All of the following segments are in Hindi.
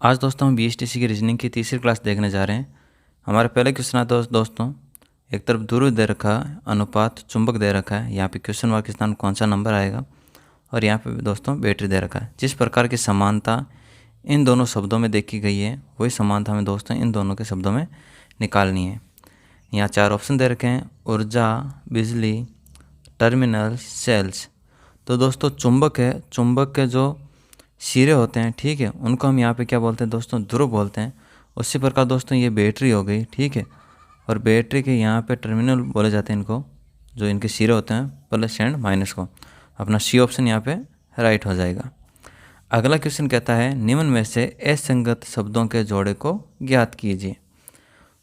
आज दोस्तों हम बीएसटीसी की रीजनिंग की तीसरी क्लास देखने जा रहे हैं। हमारा पहले क्वेश्चन आता है दोस्तों, एक तरफ ध्रुव दे रखा है, अनुपात चुंबक दे रखा है। यहाँ पे क्वेश्चन मार्क के स्थान कौन सा नंबर आएगा, और यहाँ पे दोस्तों बैटरी दे रखा है। जिस प्रकार की समानता इन दोनों शब्दों में देखी गई है, वही समानता हमें दोस्तों इन दोनों के शब्दों में निकालनी है। यहाँ चार ऑप्शन दे रखे हैं: ऊर्जा, बिजली, टर्मिनल, सेल्स। तो दोस्तों चुंबक है, चुंबक के जो सिरे होते हैं, ठीक है, उनको हम यहाँ पे क्या बोलते हैं दोस्तों, ध्रुव बोलते हैं। उसी प्रकार दोस्तों ये बैटरी हो गई, ठीक है, और बैटरी के यहाँ पे टर्मिनल बोले जाते हैं इनको, जो इनके सिरे होते हैं प्लस एंड माइनस को। अपना सी ऑप्शन यहाँ पे राइट हो जाएगा। अगला क्वेश्चन कहता है निम्न में से असंगत शब्दों के जोड़े को ज्ञात कीजिए।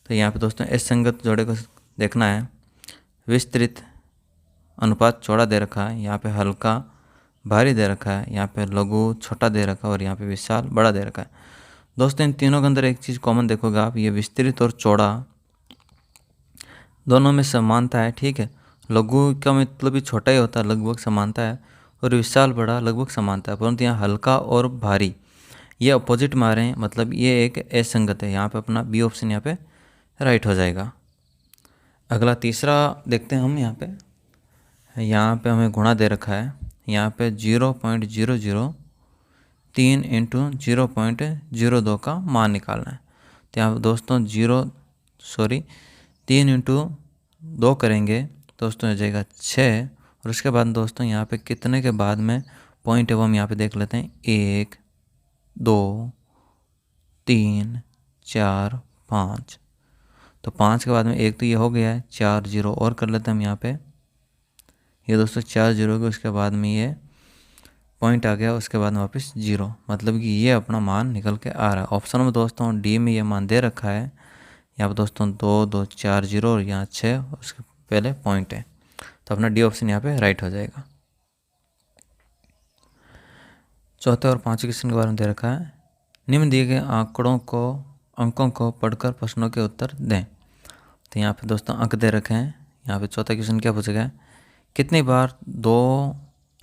तो यहाँ पे दोस्तों असंगत जोड़े को देखना है। विस्तृत, अनुपात चौड़ा दे रखा है, यहाँ पे हल्का भारी दे रखा है, यहाँ पे लघु छोटा दे रखा है, और यहाँ पे विशाल बड़ा दे रखा है। दोस्तों इन तीनों के अंदर एक चीज़ कॉमन देखोगे आप, ये विस्तृत और चौड़ा दोनों में समानता है, ठीक है। लघु का मतलब भी छोटा ही होता है, लगभग समानता है, और विशाल बड़ा लगभग समानता है। परंतु यहाँ हल्का और भारी ये अपोजिट में आ रहे हैं, मतलब ये एक असंगत है। यहाँ पे अपना बी ऑप्शन यहाँ पे राइट हो जाएगा। अगला तीसरा देखते हैं हम। यहाँ पे हमें गुणा दे रखा है, यहाँ पे 0.003 इंटू 0.02 का मान निकालना है। तो यहाँ दोस्तों 3 इंटू 2 करेंगे दोस्तों हो जाएगा 6, और उसके बाद दोस्तों यहाँ पे कितने के बाद में पॉइंट है वो हम यहाँ पे देख लेते हैं। 1 2 3 4 5। तो 5 के बाद में एक तो ये हो गया है, 4 0 और कर लेते हैं हम यहाँ पे। ये दोस्तों 4 0 के उसके बाद में ये पॉइंट आ गया, उसके बाद में वापस 0, मतलब कि ये अपना मान निकल के आ रहा है। ऑप्शन में दोस्तों डी में ये मान दे रखा है। यहाँ पर दोस्तों 2 2 4 0 और यहाँ 6, उसके पहले पॉइंट है, तो अपना डी ऑप्शन यहाँ पे राइट हो जाएगा। चौथे और पांचवें क्वेश्चन के बारे में दे रखा है। निम्न दिए गए अंकों को पढ़कर प्रश्नों के उत्तर दें। तो यहाँ पे दोस्तों अंक दे रखे हैं। यहाँ पे चौथा क्वेश्चन क्या पूछा गया, कितनी बार 2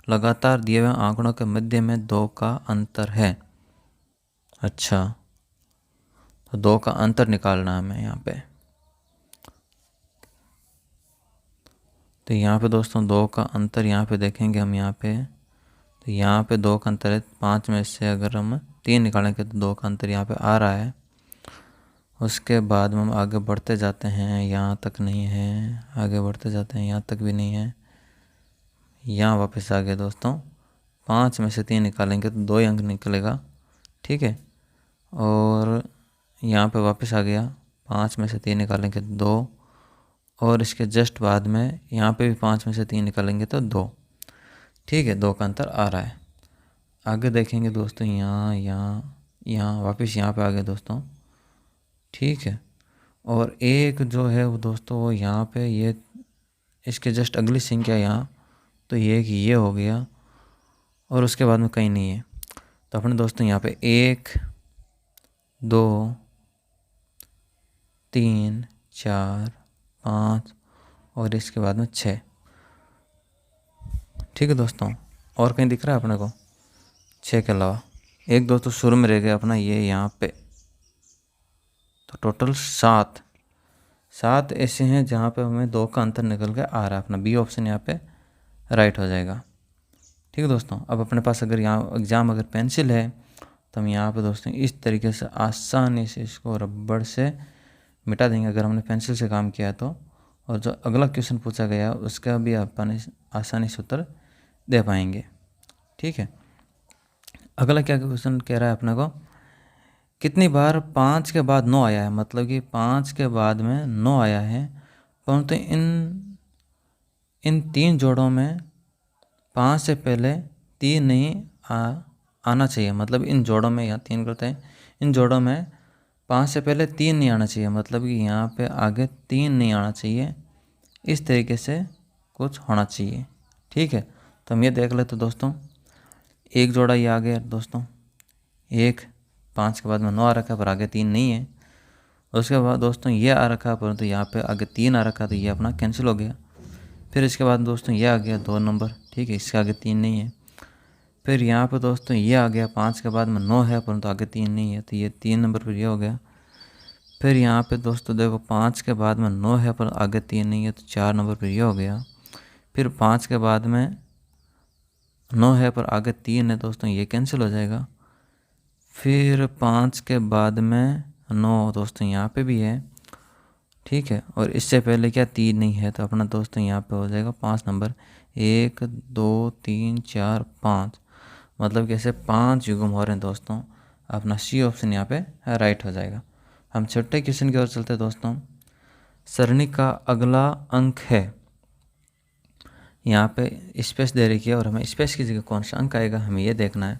लगातार दिए हुए आंकड़ों के मध्य में 2 का अंतर है। अच्छा, तो 2 का अंतर निकालना है हमें यहाँ पे। तो यहाँ पे दोस्तों 2 का अंतर यहाँ पे देखेंगे हम यहाँ पे। तो यहाँ पे 2 का अंतर है, 5 में से अगर हम 3 निकालेंगे तो 2 का अंतर यहाँ पे आ रहा है। उसके बाद हम आगे बढ़ते जाते हैं, यहाँ तक नहीं है, आगे बढ़ते जाते हैं, यहाँ तक भी नहीं है, यहाँ वापस आ गए दोस्तों। 5 में से 3 निकालेंगे तो 2 ही अंक निकलेगा, ठीक है। और यहाँ पे वापस आ गया, 5 में से 3 निकालेंगे तो 2, और इसके जस्ट बाद में यहाँ पे भी 5 में से 3 निकालेंगे तो 2, ठीक है। 2 का अंतर आ रहा है। आगे देखेंगे दोस्तों, यहाँ वापस यहाँ पे आ गए दोस्तों, ठीक है। और एक जो है वो दोस्तों वो यहाँ पे ये इसके जस्ट अगली संख्या यहाँ, तो ये हो गया, और उसके बाद में कहीं नहीं है। तो अपने दोस्तों यहाँ पे 1 2 3 4 5 और इसके बाद में 6, ठीक है दोस्तों। और कहीं दिख रहा है अपने को 6 के अलावा? एक दोस्तों शुरू में रह गया अपना ये यहाँ पे। तो टोटल 7 ऐसे हैं जहाँ पे हमें 2 का अंतर निकल के आ रहा है। अपना बी ऑप्शन यहाँ पे राइट हो जाएगा, ठीक है दोस्तों। अब अपने पास अगर यहाँ एग्जाम अगर पेंसिल है तो हम यहाँ पे दोस्तों इस तरीके से आसानी से इसको रबड़ से मिटा देंगे अगर हमने पेंसिल से काम किया तो। और जो अगला क्वेश्चन पूछा गया उसका भी अपन आसानी से उत्तर दे पाएंगे, ठीक है। अगला क्या क्वेश्चन कह रहा है अपने को, कितनी बार 5 के बाद 9 आया है, मतलब कि 5 के बाद में 9 आया है, परंतु इन 3 जोड़ों में 5 से पहले 3 नहीं आना चाहिए। मतलब इन जोड़ों में, यहाँ 3 करते हैं, इन जोड़ों में 5 से पहले 3 नहीं आना चाहिए, मतलब कि यहाँ पे आगे 3 नहीं आना चाहिए। इस तरीके से कुछ होना चाहिए, ठीक है। तो हम ये देख लेते दोस्तों, एक जोड़ा ये आ गया दोस्तों, 5 के बाद में 9 आ रखा है पर आगे 3 नहीं है। उसके बाद दोस्तों ये आ रखा है परंतु यहाँ पे आगे 3 आ रखा है, तो ये अपना कैंसिल हो गया। फिर इसके बाद दोस्तों ये आ गया 2 नंबर, ठीक है, इसके आगे 3 नहीं है। फिर यहाँ पे दोस्तों ये आ गया, 5 के बाद में 9 है परंतु आगे 3 नहीं है, तो ये 3 नंबर पर ये हो गया। फिर यहाँ पे दोस्तों देखो 5 के बाद में 9 है पर आगे 3 नहीं है, तो 4 नंबर पर ये हो गया। फिर 5 के बाद में 9 है पर आगे 3 है दोस्तों, ये कैंसिल हो जाएगा। फिर 5 के बाद में 9 दोस्तों यहाँ पे भी है, ठीक है, और इससे पहले क्या 3 नहीं है, तो अपना दोस्तों यहाँ पे हो जाएगा 5 नंबर। 1 2 3 4 5, मतलब कैसे 5 युग्म हो रहे हैं दोस्तों, अपना सी ऑप्शन यहाँ पे राइट हो जाएगा। हम छठे क्वेश्चन की ओर चलते हैं दोस्तों। सरणी का अगला अंक है, यहाँ पे स्पेस दे रखी है और हमें स्पेस की जगह कौन सा अंक आएगा हमें ये देखना है।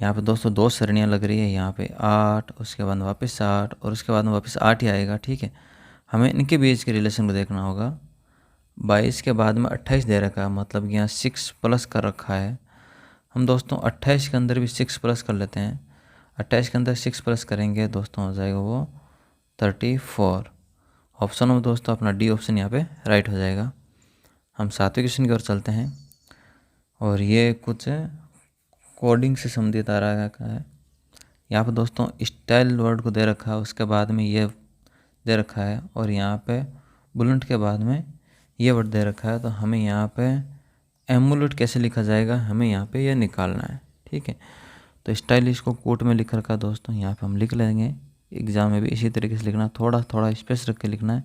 यहाँ पे दोस्तों 2 सरणियाँ लग रही है, यहाँ पे 8, उसके बाद वापस 8 और उसके बाद में वापस 8 ही आएगा, ठीक है। हमें इनके बीच के रिलेशन को देखना होगा। 22 के बाद में 28 दे रखा है, मतलब कि यहाँ 6 प्लस कर रखा है। हम दोस्तों 28 के अंदर भी 6 प्लस कर लेते हैं। 28 के अंदर 6 प्लस करेंगे दोस्तों हो जाएगा वो 34। ऑप्शन में दोस्तों अपना डी ऑप्शन यहाँ पे राइट हो जाएगा। हम 7वें क्वेश्चन की ओर चलते हैं और ये कुछ कोडिंग से संबंधित आ रहा है। यहाँ पे दोस्तों स्टाइल वर्ड को दे रखा है, उसके बाद में ये दे रखा है और यहाँ पे बुलेट के बाद में ये वर्ड दे रखा है। तो हमें यहाँ पे एमुलेट कैसे लिखा जाएगा हमें यहाँ पे ये निकालना है, ठीक है। तो स्टाइलिश को कोट में लिख रखा है दोस्तों, यहाँ पे हम लिख लेंगे। एग्जाम में भी इसी तरीके से लिखना, थोड़ा थोड़ा स्पेस रख के लिखना है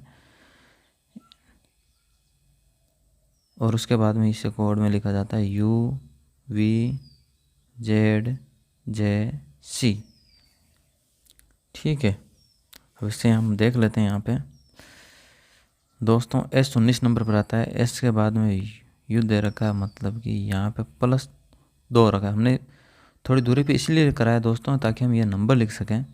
और उसके बाद में इसे कोड में लिखा जाता है UVZJC, ठीक है। अब इससे हम देख लेते हैं। यहाँ पे दोस्तों S 19 नंबर पर आता है, S के बाद में U दे रखा है, मतलब कि यहाँ पे +2 रखा है। हमने थोड़ी दूरी पे इसलिए कराया दोस्तों ताकि हम ये नंबर लिख सकें,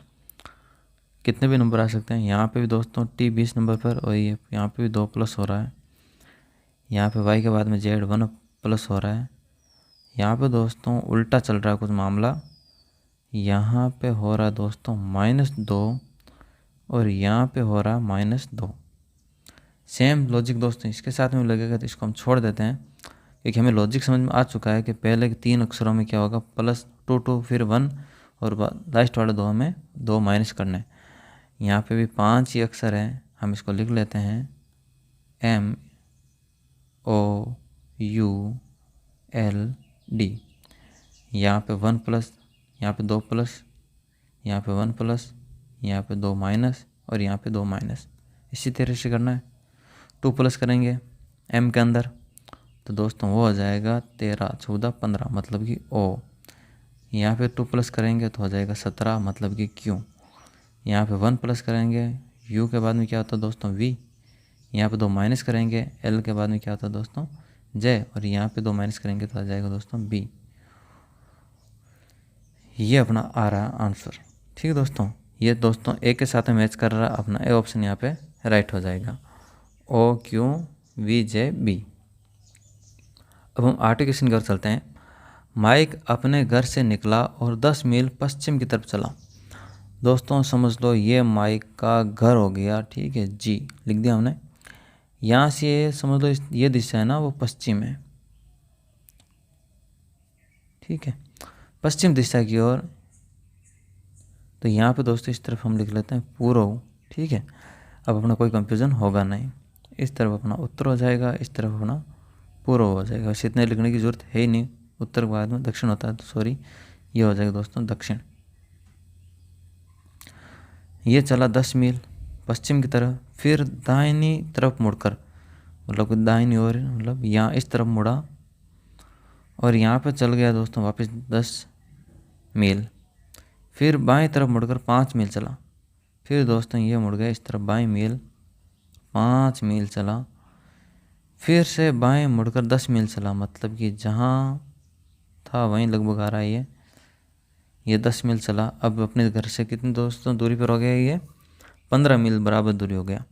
कितने भी नंबर आ सकते हैं। यहाँ पे भी दोस्तों T 20 नंबर पर और ये यहाँ पे भी 2 प्लस हो रहा है। यहाँ पे Y के बाद में Z 1 प्लस हो रहा है। यहाँ पे दोस्तों उल्टा चल रहा है कुछ मामला, यहाँ पे हो रहा है दोस्तों -2 और यहाँ पे हो रहा है -2। सेम लॉजिक दोस्तों इसके साथ में लगेगा, तो इसको हम छोड़ देते हैं क्योंकि हमें लॉजिक समझ में आ चुका है कि पहले के 3 अक्षरों में क्या होगा +2 फिर 1 और लास्ट वाले 2 में 2 माइनस करना है। यहाँ पे भी 5 ही अक्षर हैं, हम इसको लिख लेते हैं MOULD। यहाँ पे 1 प्लस, यहाँ पे 2 प्लस, यहाँ पे 1 प्लस, यहाँ पे 2 माइनस और यहाँ पे 2 माइनस, इसी तरह से करना है। 2 प्लस करेंगे M के अंदर तो दोस्तों वो हो जाएगा 13 14 15, मतलब कि O। यहाँ पे 2 प्लस करेंगे तो हो जाएगा 17, मतलब कि Q। यहाँ पे 1 प्लस करेंगे U के बाद में क्या होता है दोस्तों V। यहाँ पे 2 माइनस करेंगे L के बाद में क्या होता है दोस्तों J, और यहाँ पे 2 माइनस करेंगे तो आ जाएगा दोस्तों B। ये अपना आ रहा आंसर, ठीक है दोस्तों। ये दोस्तों A के साथ में मैच कर रहा है, अपना A ऑप्शन यहाँ पे राइट हो जाएगा, OQVJB। अब हम 8वें क्वेश्चन की ओर चलते हैं। माइक अपने घर से निकला और 10 मील पश्चिम की तरफ चला। दोस्तों समझ लो ये माइक का घर हो गया, ठीक है जी, लिख दिया हमने। यहाँ से ये समझ लो ये दिशा है ना वो पश्चिम है, ठीक है, पश्चिम दिशा की ओर। तो यहाँ पे दोस्तों इस तरफ हम लिख लेते हैं पूर्व, ठीक है। अब अपना कोई कंफ्यूजन होगा नहीं, इस तरफ अपना उत्तर हो जाएगा, इस तरफ अपना पूर्व हो जाएगा। वैसे इतने लिखने की जरूरत है ही नहीं, उत्तर के बाद में दक्षिण होता है, तो सॉरी ये हो जाएगा दोस्तों दक्षिण। ये चला 10 मील पश्चिम की तरफ, फिर दाहिनी तरफ मुड़कर, मतलब दाहिनी ओर, मतलब यहाँ इस तरफ मुड़ा और यहाँ पे चल गया दोस्तों वापस 10 मील। फिर बाएं तरफ मुड़कर 5 मील चला। फिर दोस्तों ये मुड़ गया इस तरफ बाएं मील, 5 मील चला। फिर से बाएं मुड़कर 10 मील चला, मतलब कि जहाँ था वहीं लगभग आ रहा है ये 10 मील चला। अब अपने घर से कितनी दोस्तों दूरी पर हो गया ये 15 मील बराबर दूरी हो गया।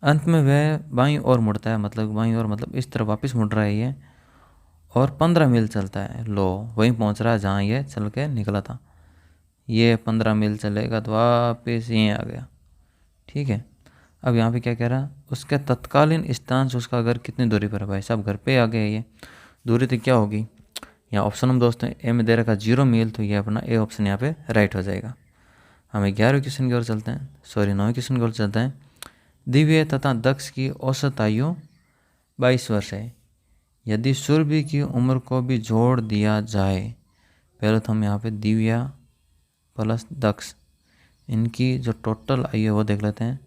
अंत में वह बाईं ओर मुड़ता है, मतलब बाईं ओर मतलब इस तरफ वापस मुड़ रहा है ये, और 15 मील चलता है। लो वहीं पहुंच रहा है जहाँ ये चल के निकला था। ये 15 मील चलेगा तो वापस यहीं आ गया, ठीक है। अब यहाँ पे क्या कह रहा है, उसके तत्कालीन स्थान से उसका घर कितनी दूरी पर है। भाई साहब घर पे आ गया ये, दूरी तो क्या होगी, या ऑप्शन नंबर दोस्तों ए में दे रखा 0 मील, तो ये अपना ए ऑप्शन यहाँ पे राइट हो जाएगा। हम 11वें क्वेश्चन की ओर चलते हैं, 9वें क्वेश्चन की ओर चलते हैं। दिव्य तथा दक्ष की औसत आयु 22 वर्ष है। यदि सुरभि की उम्र को भी जोड़ दिया जाए, पहले तो हम यहाँ पे दिव्या प्लस दक्ष, इनकी जो टोटल आयु है वो देख लेते हैं।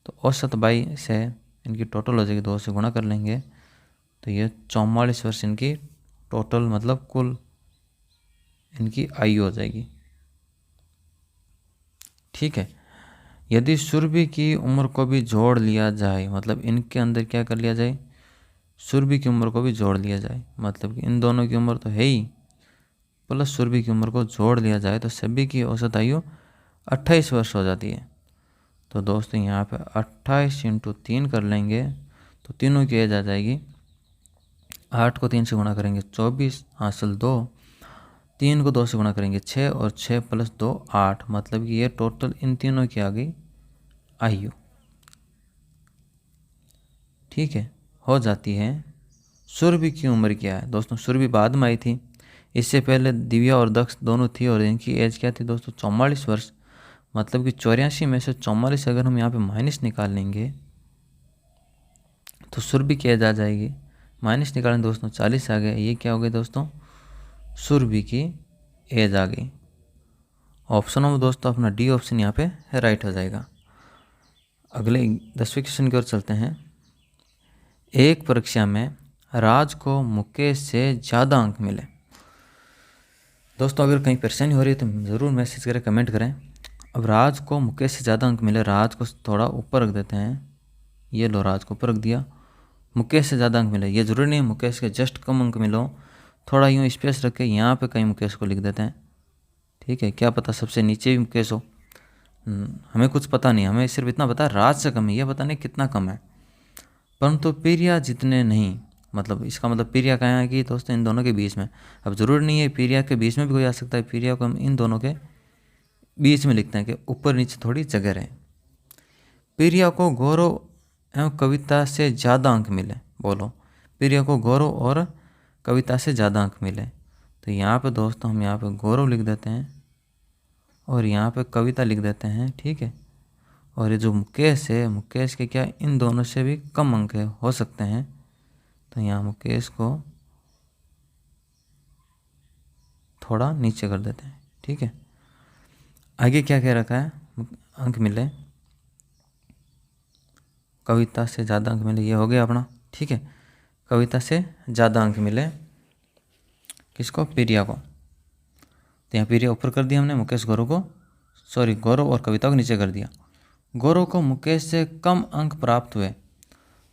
तो औसत 22 है, इनकी टोटल हो जाएगी, 2 से गुणा कर लेंगे तो ये 44 वर्ष इनकी टोटल मतलब कुल इनकी आयु हो जाएगी। ठीक है। यदि सुरभि की उम्र को भी जोड़ लिया जाए, मतलब इनके अंदर क्या कर लिया जाए, सुरभि की उम्र को भी जोड़ लिया जाए, मतलब कि इन दोनों की उम्र तो है ही, प्लस सुरभि की उम्र को जोड़ लिया जाए तो सभी की औसत आयु 28 वर्ष हो जाती है। तो दोस्तों यहाँ पे 28 × 3 कर लेंगे तो तीनों की एज आ जाएगी। 8 को 3 से गुणा करेंगे 24 हासिल 2, 3 को 2 से गुणा करेंगे 6 और 6 + 2 8, मतलब कि ये टोटल इन तीनों की आ गई आयु। ठीक है, हो जाती है। सुरभि की उम्र क्या है दोस्तों, सुरभि बाद में आई थी, इससे पहले दिव्या और दक्ष दोनों थी और इनकी एज क्या थी दोस्तों 44 वर्ष, मतलब कि 84 में से 44 अगर हम यहाँ पे माइनस निकाल लेंगे तो सुरभि की एज आ जाएगी। माइनस निकालें दोस्तों 40 आ गया, ये क्या हो गई दोस्तों, सुरभि की एज आ गई। ऑप्शन में दोस्तों अपना डी ऑप्शन यहाँ पे राइट हो जाएगा। अगले 10वें क्वेश्चन की ओर चलते हैं। एक परीक्षा में राज को मुकेश से ज़्यादा अंक मिले। दोस्तों अगर कहीं परेशानी हो रही है तो ज़रूर मैसेज करें, कमेंट करें। अब राज को मुकेश से ज़्यादा अंक मिले, राज को थोड़ा ऊपर रख देते हैं, ये लो राज को ऊपर रख दिया। मुकेश से ज़्यादा अंक मिले, ये ज़रूरी नहीं मुकेश के जस्ट कम अंक मिलो, थोड़ा यूँ स्पेस रख के यहाँ पे कहीं मुकेश को लिख देते हैं। ठीक है, क्या पता सबसे नीचे भी मुकेश हो, हमें कुछ पता नहीं, हमें सिर्फ इतना पता है राज से कम है, यह पता नहीं कितना कम है, परंतु प्रिया जितने नहीं, मतलब इसका मतलब प्रिया कहाँ है कि दोस्तों इन दोनों के बीच में। अब ज़रूरी नहीं है प्रिया के बीच में भी कोई आ सकता है, प्रिया को हम इन दोनों के बीच में लिखते हैं कि ऊपर नीचे थोड़ी जगह रहे। प्रिया को गौरव एवं कविता से ज़्यादा अंक मिले, बोलो प्रिया को गौरव और कविता से ज़्यादा अंक मिले, तो यहाँ पे दोस्तों हम यहाँ पे गौरव लिख देते हैं और यहाँ पे कविता लिख देते हैं। ठीक है, और ये जो मुकेश है, मुकेश के क्या इन दोनों से भी कम अंक हो सकते हैं, तो यहाँ मुकेश को थोड़ा नीचे कर देते हैं। ठीक है, आगे क्या कह रखा है, अंक मिले कविता से ज़्यादा अंक मिले, ये हो गया अपना। ठीक है, कविता से ज़्यादा अंक मिले किसको, प्रिया को, तो यहाँ प्रिया ऊपर कर दिया हमने, मुकेश गौरव को, सॉरी गौरव और कविता को नीचे कर दिया। गौरव को मुकेश से कम अंक प्राप्त हुए।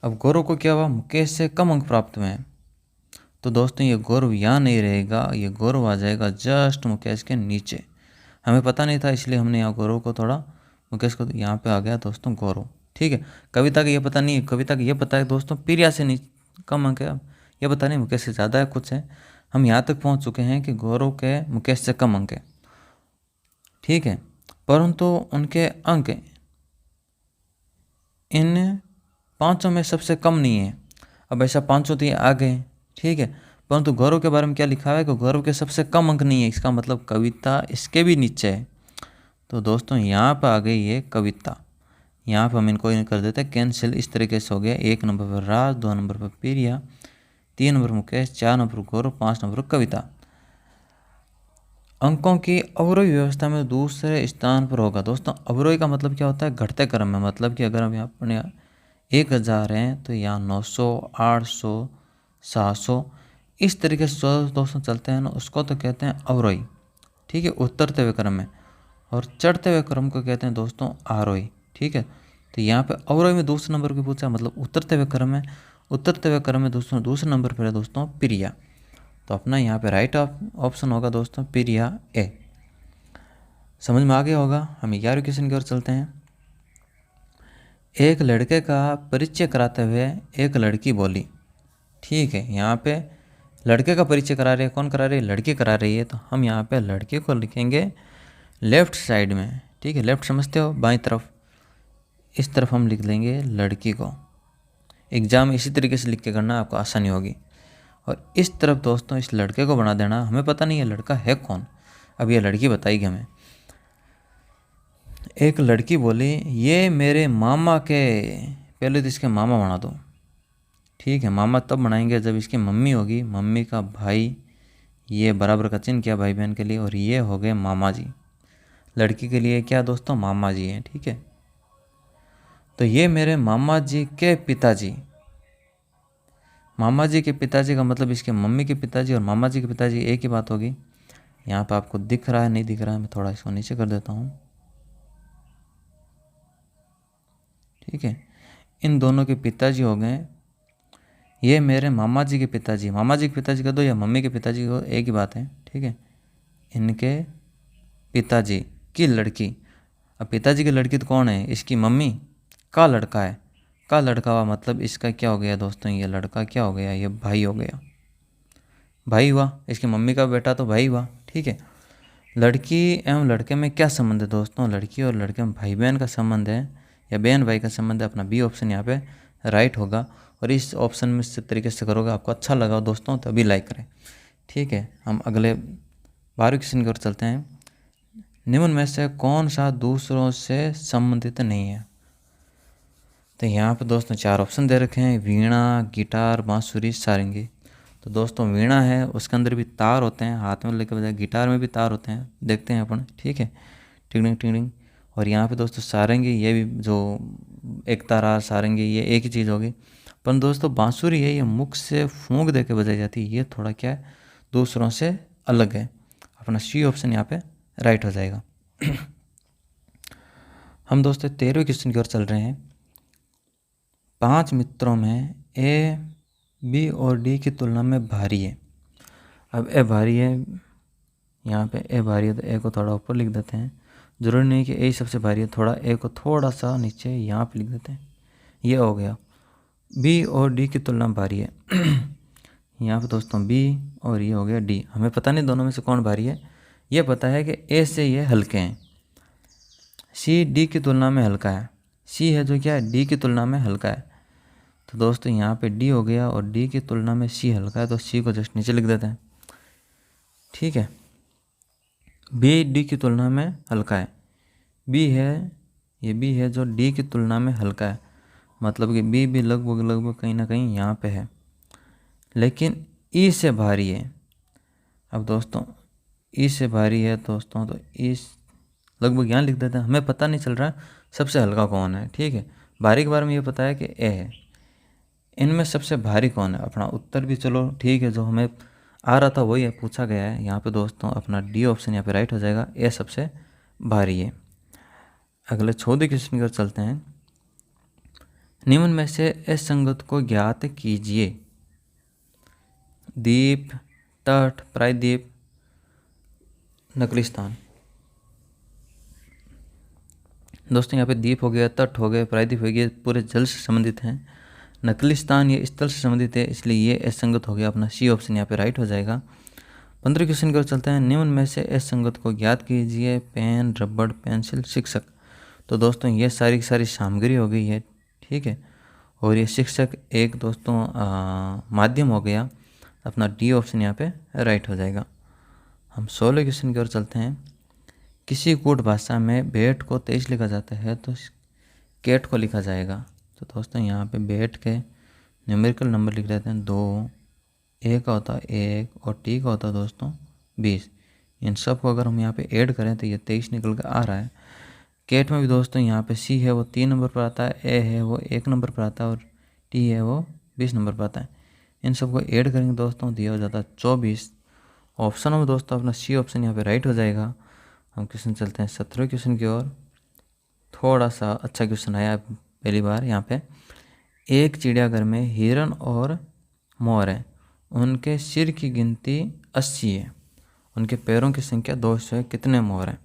अब गौरव को क्या हुआ, मुकेश से कम अंक प्राप्त हुए हैं, तो दोस्तों ये गौरव यहाँ नहीं रहेगा, ये गौरव आ जाएगा जस्ट मुकेश के नीचे। हमें पता नहीं था इसलिए हमने यहाँ गौरव को थोड़ा, मुकेश को यहाँ पे आ गया दोस्तों गौरव। ठीक है, कविता का ये पता नहीं, कविता का ये पता है दोस्तों प्रिया से नीचे कम अंक है, ये पता नहीं मुकेश से ज़्यादा है कुछ है। हम यहाँ तक पहुँच चुके हैं कि गौरव के मुकेश से कम अंक है। ठीक है, परंतु उनके अंक इन पाँचों में सबसे कम नहीं है। अब ऐसा पाँचों तो ये आ गए, ठीक है, परंतु गौरव के बारे में क्या लिखा हुआ है कि गौरव के सबसे कम अंक नहीं है, इसका मतलब कविता इसके भी नीचे है। तो दोस्तों यहाँ पर आ गई ये कविता, यहाँ पर हम इनको कर देते हैं कैंसिल। इस तरीके से हो गया, 1 नंबर पर राज, 2 नंबर पर प्रिया, 3 नंबर मुकेश, 4 नंबर गौरव, 5 नंबर कविता। अंकों की अवरोही व्यवस्था में दूसरे स्थान पर होगा। दोस्तों अवरोही का मतलब क्या होता है, घटते क्रम में, मतलब कि अगर हम यहाँ अपने 1000 हैं तो यहाँ 900, 800, 700 इस तरीके से दोस्तों चलते हैं ना, उसको तो कहते हैं अवरोही। ठीक है, उतरते हुए क्रम में, और चढ़ते हुए क्रम को कहते हैं दोस्तों आरोही। ठीक है, तो यहाँ पे अवरोही में दूसरे नंबर की पूछा, मतलब उतरते हुए क्रम में, उतरते हुए क्रम में दोस्तों दूसरे नंबर पर है दोस्तों प्रिया, तो अपना यहाँ पे राइट ऑप्शन होगा दोस्तों प्रिया ए। समझ में आ गया होगा। हम 11वें क्वेश्चन की ओर चलते हैं। एक लड़के का परिचय कराते हुए एक लड़की बोली। ठीक है, यहाँ पे लड़के का परिचय करा रही है, कौन करा रही है, लड़की करा रही है, तो हम यहाँ पे लड़के को लिखेंगे लेफ्ट साइड में। ठीक है, लेफ्ट समझते हो, बाईं तरफ, इस तरफ हम लिख लेंगे लड़की को। एग्जाम इसी तरीके से लिख के करना, आपको आसानी होगी। और इस तरफ दोस्तों इस लड़के को बना देना। हमें पता नहीं ये लड़का है कौन, अब ये लड़की बताएगी हमें। एक लड़की बोली ये मेरे मामा के, पहले तो इसके मामा बना दो। ठीक है, मामा तब बनाएंगे जब इसकी मम्मी होगी, मम्मी का भाई, ये बराबर का चिन्ह किया भाई बहन के लिए, और ये हो गए मामा जी। लड़की के लिए क्या दोस्तों, मामा जी हैं। ठीक है, तो ये मेरे मामा जी के पिताजी। मामा जी के पिताजी का मतलब इसके मम्मी के पिताजी और मामा जी के पिताजी एक ही बात होगी। यहाँ पे आपको दिख रहा है नहीं दिख रहा है, मैं थोड़ा इसको नीचे कर देता हूँ। ठीक है, इन दोनों के पिताजी हो गए, ये मेरे मामा जी के पिताजी। मामा जी के पिताजी का दो या मम्मी के पिताजी को एक ही बात है। ठीक है, इनके पिताजी की लड़की। अब पिताजी की लड़की तो कौन है, इसकी मम्मी का लड़का है। का लड़का हुआ मतलब इसका क्या हो गया दोस्तों, ये लड़का क्या हो गया, ये भाई हो गया, भाई हुआ। इसकी मम्मी का बेटा तो भाई हुआ। ठीक है, लड़की एवं लड़के में क्या संबंध है दोस्तों, लड़की और लड़के में भाई बहन का संबंध है या बहन भाई का संबंध है। अपना बी ऑप्शन यहाँ पे राइट होगा। और इस ऑप्शन में इस तरीके से करोगे, आपको अच्छा लगा दोस्तों तो अभी लाइक करें। ठीक है, हम अगले 12वें क्वेश्चन की ओर चलते हैं। निम्न में से कौन सा दूसरों से संबंधित नहीं है। तो यहाँ पे दोस्तों 4 ऑप्शन दे रखे हैं, वीणा, गिटार, बांसुरी, सारंगी। तो दोस्तों वीणा है, उसके अंदर भी तार होते हैं, हाथ में लेके बजाय। गिटार में भी तार होते हैं, देखते हैं अपन। ठीक है, टिंगडिंग टिंगडिंग। और यहाँ पे दोस्तों सारंगी, ये भी जो एक तारा सारंगी, ये एक ही चीज़ होगी। पर दोस्तों बांसुरी है, ये मुख से फूंक दे के बजाई जाती है, ये थोड़ा क्या है, दूसरों से अलग है। अपना सी ऑप्शन यहाँ पे राइट हो जाएगा। हम दोस्तों 13वें क्वेश्चन की ओर चल रहे हैं। 5 मित्रों में ए, बी और डी की तुलना में भारी है। अब ए भारी है, यहाँ पे ए भारी है तो ए को थोड़ा ऊपर लिख देते हैं। जरूरी नहीं कि ए सबसे भारी है, थोड़ा ए को थोड़ा सा नीचे यहाँ पे लिख देते हैं। ये हो गया, बी और डी की तुलना में भारी है। यहाँ पे दोस्तों बी और ये हो गया डी। हमें पता नहीं दोनों में से कौन भारी है, ये पता है कि ए से ये हल्के हैं। सी डी की तुलना में हल्का है, सी है जो क्या है, डी की तुलना में हल्का है। तो दोस्तों यहाँ पे डी हो गया और डी की तुलना में सी हल्का है, तो सी को जस्ट नीचे लिख देते हैं। ठीक है, बी डी की तुलना में हल्का है, बी है, ये बी है जो डी की तुलना में हल्का है, मतलब कि बी भी लगभग लगभग कहीं ना कहीं यहाँ पे है, लेकिन ई से भारी है। अब दोस्तों ई से भारी है दोस्तों, तो ई लगभग यहाँ लिख देते हैं। हमें पता नहीं चल रहा सबसे हल्का कौन है। ठीक है, भारी के बारे में ये पता है कि ए है, इनमें सबसे भारी कौन है। अपना उत्तर भी चलो ठीक है, जो हमें आ रहा था वही है, पूछा गया है। यहाँ पे दोस्तों अपना डी ऑप्शन यहाँ पे राइट हो जाएगा, ए सबसे भारी है। अगले 14वें क्वेश्चन की ओर चलते हैं। निम्न में से इस संगत को ज्ञात कीजिए। द्वीप, तट, प्रायद्वीप, नकली स्थान। दोस्तों यहाँ पे द्वीप हो गया, तट हो गए, प्रायद्वीप हो गया, पूरे जल से संबंधित हैं। नकली स्थान ये स्थल से संबंधित है, इसलिए ये असंगत हो गया। अपना सी ऑप्शन यहाँ पे राइट हो जाएगा। 15वें क्वेश्चन की ओर चलते हैं। निम्न में से असंगत को ज्ञात कीजिए। पेन, रबड़, पेंसिल, शिक्षक। तो दोस्तों ये सारी की सारी सामग्री हो गई है। ठीक है, और ये शिक्षक एक दोस्तों माध्यम हो गया। अपना डी ऑप्शन यहाँ पे राइट हो जाएगा। हम 16वें क्वेश्चन की ओर चलते हैं। किसी कूट भाषा में बेट को 23 लिखा जाता है तो केट को लिखा जाएगा। तो दोस्तों यहाँ पे बेट के न्यूमेरिकल नंबर लिख देते हैं 2, ए का होता है 1 और टी का होता है दोस्तों 20। इन सब को अगर हम यहाँ पे ऐड करें तो ये 23 निकल कर आ रहा है। केट में भी दोस्तों यहाँ पे सी है वो 3 नंबर पर आता है, ए है वो 1 नंबर पर आता है और टी है वो 20 नंबर पर आता है। इन सबको ऐड करेंगे दोस्तों दिया हो जाता है 24। ऑप्शन में दोस्तों अपना सी ऑप्शन यहाँ पे राइट हो जाएगा। हम क्वेश्चन चलते हैं 17वें क्वेश्चन की ओर। थोड़ा सा अच्छा क्वेश्चन आया पहली बार यहाँ पे। एक चिड़ियाघर में हिरन और मोर है, उनके सिर की गिनती 80 है, उनके पैरों की संख्या 200 है, कितने मोर हैं।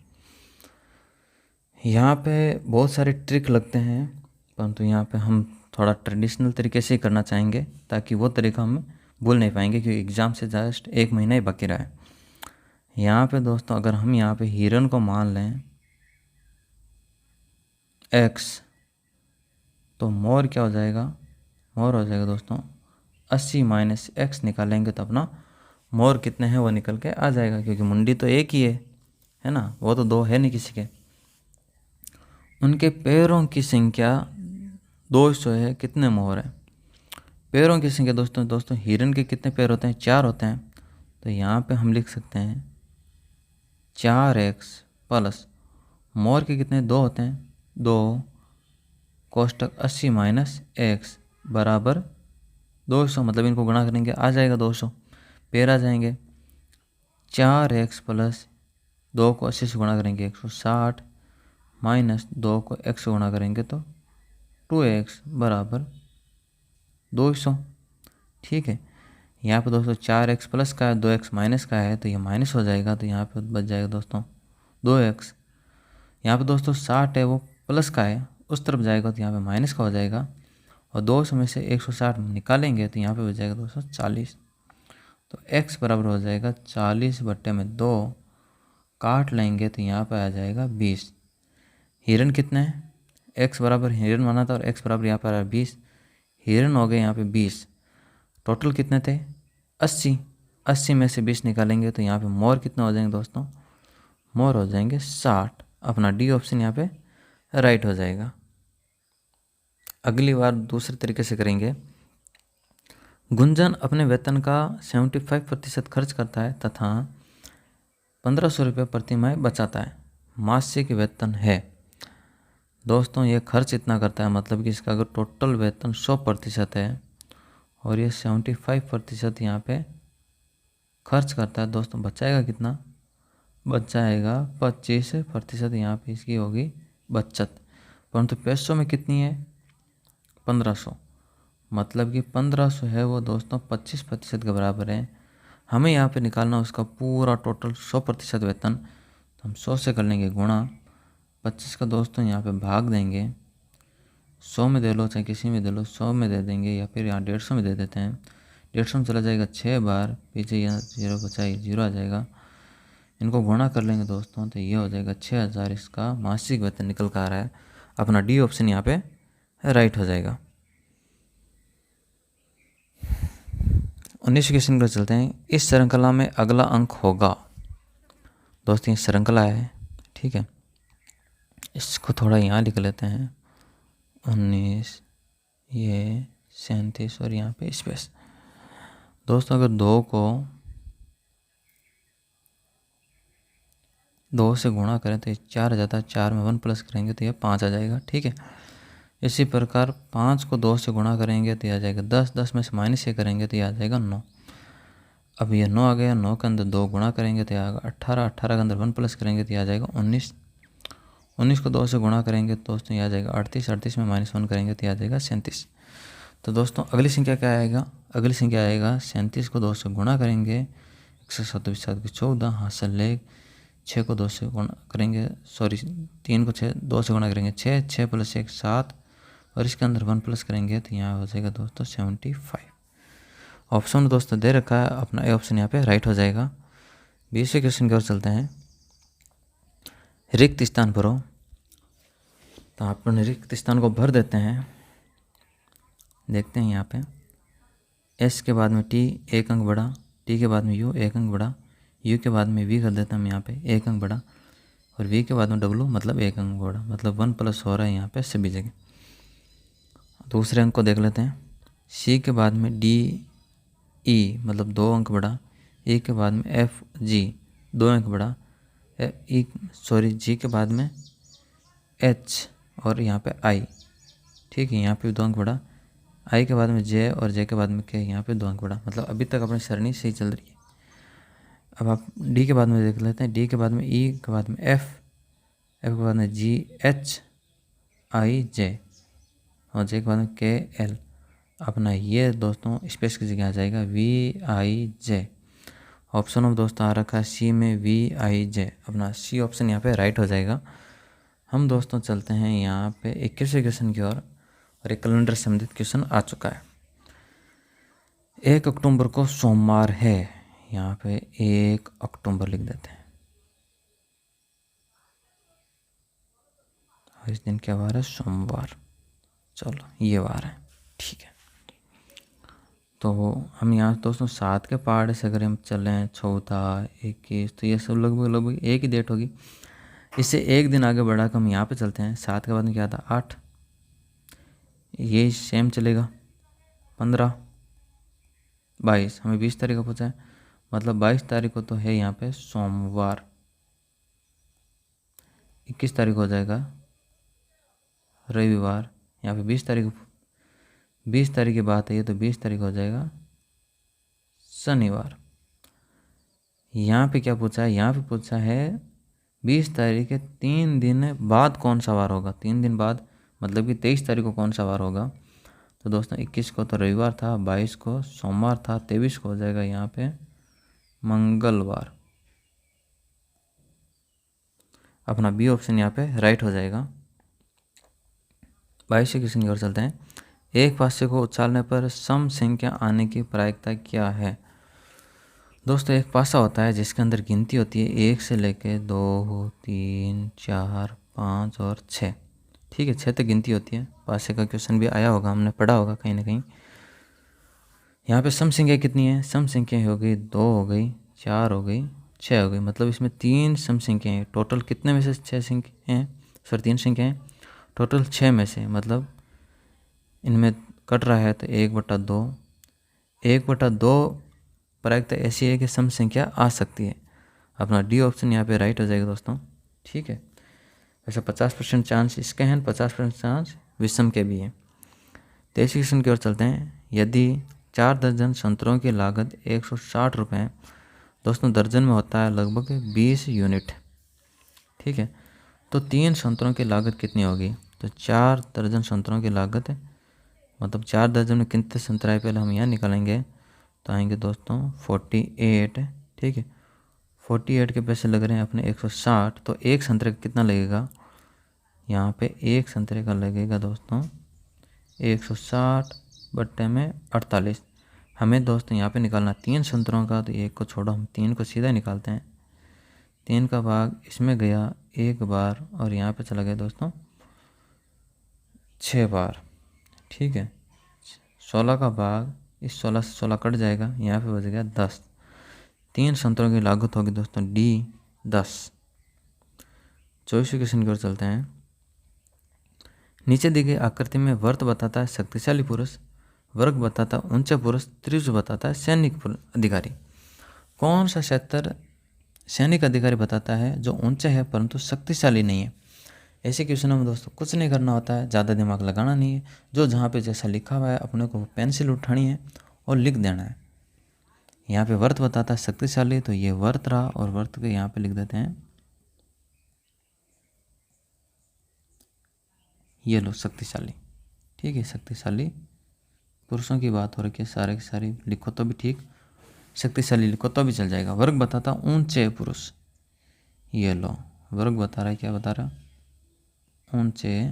यहाँ पे बहुत सारे ट्रिक लगते हैं, परंतु यहाँ पे हम थोड़ा ट्रेडिशनल तरीके से ही करना चाहेंगे ताकि वो तरीका हम भूल नहीं पाएंगे, क्योंकि एग्ज़ाम से जस्ट 1 महीना ही बाकी रहा है। यहाँ पे दोस्तों अगर हम यहाँ पे हिरन को मान लें x, तो मोर क्या हो जाएगा, मोर हो जाएगा दोस्तों 80 माइनस एक्स निकालेंगे तो अपना मोर कितने हैं वो निकल के आ जाएगा, क्योंकि मुंडी तो एक ही है ना, वो तो दो है नहीं किसी के। उनके पैरों की संख्या 200 है, कितने मोर हैं? पैरों की संख्या दोस्तों हिरन के कितने पैर होते हैं? 4 होते हैं। तो यहाँ पे हम लिख सकते हैं 4x प्लस मोर के कितने 2 होते हैं, 2 कोष्टक 80 माइनस एक्स बराबर 200, मतलब इनको गुणा करेंगे आ जाएगा 200, पैर आ जाएंगे। 4x प्लस 2 को 80 से गुणा करेंगे 160 माइनस 2 को x से गुणा करेंगे तो 2x बराबर 200। ठीक है, यहाँ पे दोस्तों 4x प्लस का है, 2x माइनस का है, तो ये माइनस हो जाएगा, तो यहाँ पे बच जाएगा दोस्तों 2x। यहाँ पे दोस्तों 60 है वो प्लस का है, उस तरफ जाएगा तो यहाँ पे माइनस का हो जाएगा, और 200 में से 160 निकालेंगे तो यहाँ पे बच जाएगा दोस्तों 40। तो x बराबर हो जाएगा 40/2, काट लेंगे तो यहाँ पे आ जाएगा 20। हिरन कितने हैं? x बराबर हिरन माना था और x बराबर यहाँ पर 20, हिरन हो गए यहाँ पे 20। टोटल कितने थे? 80। 80 में से 20 निकालेंगे तो यहाँ पे मोर कितने हो जाएंगे दोस्तों? मोर हो जाएंगे 60। अपना डी ऑप्शन यहाँ पे राइट हो जाएगा। अगली बार दूसरे तरीके से करेंगे। गुंजन अपने वेतन का 75% खर्च करता है तथा 1500 रुपये प्रति माह बचाता है। मासिक वेतन है। दोस्तों ये खर्च इतना करता है, मतलब कि इसका अगर टोटल वेतन 100% है और ये 75% यहाँ पे खर्च करता है, दोस्तों बचाएगा कितना? बच जाएगा 25%। यहाँ पे इसकी होगी बचत, परंतु पैसों में कितनी है? 1500, मतलब कि 1500 है वो दोस्तों 25% के बराबर है। हमें यहाँ पे निकालना उसका पूरा टोटल 100% वेतन, तो हम 100 से कर लेंगे गुणा 25 का दोस्तों यहाँ पे भाग देंगे। 100 में दे लो चाहे किसी में दे लो, 100 में दे देंगे या फिर यहाँ 150 में दे देते हैं। 150 में चला जाएगा 6 बार, पीछे यहाँ 0 बचाई 0 आ जाएगा। इनको गुणा कर लेंगे दोस्तों तो ये हो जाएगा 6000, इसका मासिक वेतन निकल कर आ रहा है। अपना डी ऑप्शन यहाँ पे राइट हो जाएगा। 19 क्वेश्चन पर चलते हैं। इस श्रृंखला में अगला अंक होगा। दोस्तों ये श्रृंखला है, ठीक है, इसको थोड़ा यहाँ लिख लेते हैं 19, ये 37 और यहाँ पे स्पेस। दोस्तों अगर 2 को 2 से गुणा करें तो ये 4 आ जाता है, 4 में 1 प्लस करेंगे तो ये 5 आ जाएगा। ठीक है, इसी प्रकार 5 को 2 से गुणा करेंगे तो ये आ जाएगा 10, 10 में से माइनस ये करेंगे तो ये आ जाएगा 9। अब ये 9 आ गया, 9 के अंदर 2 गुणा करेंगे तो ये आएगा 18, 18 के अंदर 1 प्लस करेंगे तो ये आ जाएगा 19, 19 को 2 से गुणा करेंगे तो दोस्तों ये आ जाएगा 38, 38 में -1 करेंगे तो ये आ जाएगा 37। तो दोस्तों अगली संख्या क्या आएगा? अगली संख्या आएगा 37 को 2 से गुणा करेंगे 127, 7 को 14, हासिल लेख 6 को 2 से गुणा करेंगे, सॉरी 3 को 6 2 से गुणा करेंगे 6, 6 + 1 7 और इसके अंदर 1 प्लस करेंगे तो यहाँ हो जाएगा दोस्तों 75। ऑप्शन दोस्तों दे रखा है, अपना ए ऑप्शन यहाँ पे राइट हो जाएगा। 20वें क्वेश्चन की ओर चलते हैं। रिक्त स्थान भरो। तो अपन रिक्त स्थान को भर देते हैं। देखते हैं यहाँ पे एस के बाद में टी 1 अंक बढ़ा, टी के बाद में यू 1 अंक बढ़ा, यू के बाद में वी कर देते हैं हम यहाँ पे 1 अंक बढ़ा, और वी के बाद में डब्लू मतलब 1 अंक बढ़ा, मतलब 1 प्लस हो रहा है यहाँ पे सभी जगह। दूसरे अंक को देख लेते हैं। सी के बाद में डी ई मतलब 2 अंक बढ़ा, ई के बाद में एफ जी 2 अंक बढ़ा, जी के बाद में एच और यहाँ पे आई, ठीक है, यहाँ पे 2 अंक बढ़ा, आई के बाद में जे और जे के बाद में के, यहाँ पे 2 अंक बढ़ा, मतलब अभी तक अपनी सरणी सही चल रही है। अब आप डी के बाद में देख लेते हैं। डी के बाद में ई के बाद में एफ, एफ के बाद में जी एच आई जे और जे के बाद में के एल। अपना ये दोस्तों स्पेस की जगह आ जाएगा V I J. Option of दोस्तों आ रखा है सी में वी आई जे, अपना सी ऑप्शन यहाँ पे राइट हो जाएगा। हम दोस्तों चलते हैं यहाँ पे 21वें क्वेश्चन की ओर, और एक कैलेंडर संबंधित क्वेश्चन आ चुका है। 1 अक्टूबर को सोमवार है, यहाँ पे 1 अक्टूबर लिख देते हैं, और इस दिन क्या वार है? सोमवार। चलो ये वार है, ठीक है। तो हम यहाँ दोस्तों 7 के पहाड़े से अगर हम चलें 14, 21, तो ये सब लगभग लगभग एक ही डेट होगी। इससे एक दिन आगे बढ़ा कर हम यहाँ पे चलते हैं। 7 के बाद में क्या था 8, ये सेम चलेगा 15, 22, हमें 20 तारीख को पूछा है, मतलब 22 तारीख को तो है यहाँ पे सोमवार। 21 तारीख हो जाएगा रविवार। यहाँ पे 20 तारीख की बात है ये, तो 20 तारीख हो जाएगा शनिवार। यहाँ पे क्या पूछा है, यहाँ पे पूछा है 20 तारीख के 3 दिन बाद कौन सा वार होगा। 3 दिन बाद मतलब कि 23 तारीख को कौन सा वार होगा। तो दोस्तों 21 को तो रविवार था, 22 को सोमवार था, 23 को हो जाएगा यहाँ पे मंगलवार। अपना बी ऑप्शन यहाँ पे राइट हो जाएगा। 22 क्वेश्चन की ओर चलते हैं। एक पासे को उछालने पर सम संख्या आने की प्रायिकता क्या है। दोस्तों एक पासा होता है जिसके अंदर गिनती होती है 1 से लेके 2, 3, 4, 5 और 6। ठीक है, 6 तक गिनती होती है। पासे का क्वेश्चन भी आया होगा, हमने पढ़ा होगा कहीं ना कहीं। यहाँ पे सम संख्या कितनी है, सम संख्या हो गई 2 हो गई, 4 हो गई, 6 हो गई, मतलब इसमें 3 सम संख्या हैं। टोटल कितने में से 6 संख्या हैं, सॉरी 3 संख्या हैं, टोटल 6 में से, मतलब इनमें कट रहा है तो 1/2। 1/2 प्रायिकता ऐसी है कि सम संख्या आ सकती है। अपना डी ऑप्शन यहाँ पे राइट हो जाएगा दोस्तों। ठीक है, वैसे 50% चांस इसके हैं, 50% चांस विषम के भी हैं। 23 क्वेश्चन की ओर चलते हैं। यदि 4 दर्जन संतरों की लागत 160 रुपये है, दोस्तों दर्जन में होता है लगभग 20 यूनिट। ठीक है, तो 3 संतरों की लागत कितनी होगी। तो 4 दर्जन संतरों की लागत है, मतलब 4 दर्जन में कितने संतरा है पहले हम यहाँ निकालेंगे, तो आएंगे दोस्तों 48। ठीक है, 48 के पैसे लग रहे हैं अपने 160, तो एक संतरे का कितना लगेगा, यहाँ पे एक संतरे का लगेगा दोस्तों 160 बट्टे में 48। हमें दोस्तों यहाँ पे निकालना 3 संतरों का, तो एक को छोड़ो, हम 3 को सीधा निकालते हैं। 3 का भाग इसमें गया 1 बार और यहाँ पे चला गया दोस्तों 6 बार। ठीक है, 16 का भाग इस 16 से 16 कट जाएगा, यहाँ पे बच गया 10। 3 संतरों की लागत होगी दोस्तों डी 10। 24 क्वेश्चन की ओर चलते हैं। नीचे दी गई आकृति में वर्त बताता है शक्तिशाली पुरुष, वर्ग बताता है ऊंचा पुरुष, त्रिभुज बताता है सैनिक अधिकारी। कौन सा क्षेत्र सैनिक अधिकारी बताता है जो ऊंचा है परंतु शक्तिशाली नहीं है। ऐसे क्वेश्चनों में दोस्तों कुछ नहीं करना होता है, ज़्यादा दिमाग लगाना नहीं है। जो जहाँ पे जैसा लिखा हुआ है अपने को पेंसिल उठानी है और लिख देना है। यहाँ पे वर्त बताता है शक्तिशाली, तो ये वर्त रहा और वर्त के यहाँ पे लिख देते हैं, ये लो शक्तिशाली। ठीक है, शक्तिशाली पुरुषों की बात हो रही है, सारे के सारे लिखो तो भी ठीक, शक्तिशाली लिखो तो भी चल जाएगा। वर्ग बताता ऊंचे पुरुष, ये लो वर्ग बता रहा है, क्या बता रहा है, ऊंचे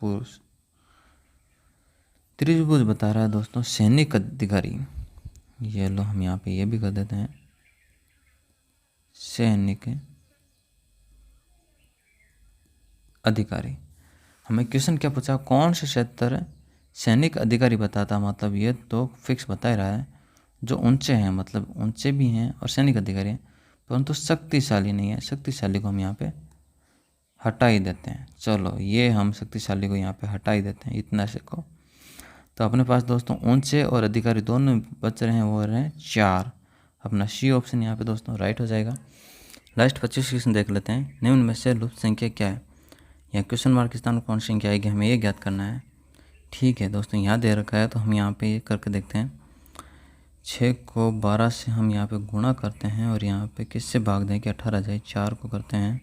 पुरुष। त्रिभुज बता रहा है दोस्तों सैनिक अधिकारी, ये लो हम यहाँ पे ये भी कर देते हैं सैनिक अधिकारी। हमें क्वेश्चन क्या पूछा, कौन से क्षेत्र सैनिक अधिकारी बताता, मतलब ये तो फिक्स बता ही रहा है जो ऊंचे हैं, मतलब ऊंचे भी हैं और सैनिक अधिकारी हैं परंतु शक्तिशाली नहीं है। शक्तिशाली को हम यहाँ पे हटा ही देते हैं। चलो ये हम शक्तिशाली को यहाँ पे हटा ही देते हैं इतना से को। तो अपने पास दोस्तों ऊंचे और अधिकारी दोनों बच रहे हैं, वो रहे हैं 4। अपना सी ऑप्शन यहाँ पे दोस्तों राइट हो जाएगा। लास्ट 25 क्वेश्चन देख लेते हैं। निम्न में से लुप्त संख्या क्या है। यहाँ क्वेश्चन मार्क के स्थान कौन सी संख्या आएगी, हमें ये ज्ञात करना है। ठीक है दोस्तों, यहाँ दे रखा है तो हम यहाँ पे ये करके देखते हैं। 6 को 12 से हम यहाँ पे गुणा करते हैं और यहाँ पे किससे भाग दें कि 18 जाए, 4 को करते हैं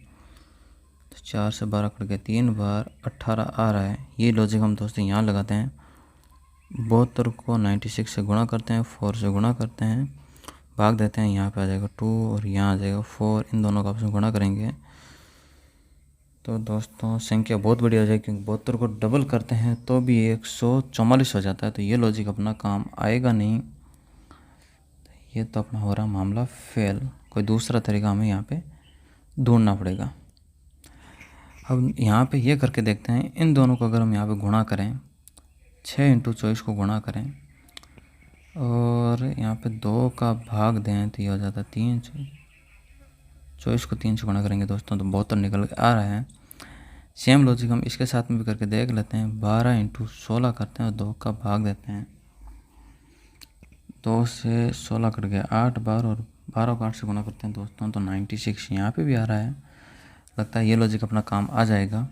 तो 4 से 12 कट गया, 3 बार 18 आ रहा है। ये लॉजिक हम दोस्तों यहाँ लगाते हैं। 72 को 96 से गुणा करते हैं, 4 से गुणा करते हैं, भाग देते हैं, यहाँ पे आ जाएगा 2 और यहाँ आ जाएगा 4। इन दोनों का आपस में गुणा करेंगे तो दोस्तों संख्या बहुत बड़ी हो जाएगी, क्योंकि 72 को डबल करते हैं तो भी 144 हो जाता है। तो ये लॉजिक अपना काम आएगा नहीं, ये तो अपना हो रहा मामला फेल। कोई दूसरा तरीका हमें यहाँ पे ढूंढना पड़ेगा। अब यहाँ पे ये करके देखते हैं, इन दोनों को अगर हम यहाँ पे गुणा करें 6 इंटू 24 को गुणा करें और यहाँ पे 2 का भाग दें तो ये हो जाता है 3। 24 को 3 से गुणा करेंगे दोस्तों तो 72 निकल के आ रहा है। सेम लॉजिक हम इसके साथ में भी करके देख लेते हैं। 12 इंटू 16 करते हैं और 2 का भाग देते हैं। 2 से 16 कट गया 8 बार और 12 को 8 से गुणा करते हैं दोस्तों तो 96 यहाँ पे भी आ रहा है। लगता है ये लॉजिक अपना काम आ जाएगा।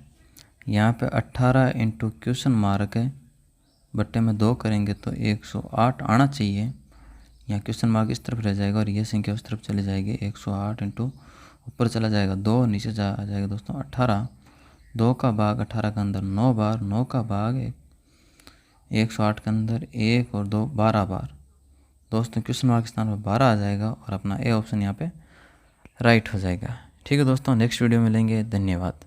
यहाँ पे 18 इंटू क्वेश्चन मार्क है, बट्टे में 2 करेंगे तो 108 आना चाहिए। यहाँ क्वेश्चन मार्क इस तरफ रह जाएगा और ये संख्या उस तरफ चली जाएगी। 108 इंटू ऊपर चला जाएगा 2, नीचे आ जाएगा दोस्तों 18। 2 का भाग 18 के अंदर 9 बार, 9 का भाग 108 के अंदर 1 और 2 12 बार। दोस्तों क्वेश्चन मार्क स्थान पर 12 आ जाएगा और अपना ए ऑप्शन यहाँ पे राइट हो जाएगा। ठीक है दोस्तों, नेक्स्ट वीडियो में मिलेंगे। धन्यवाद।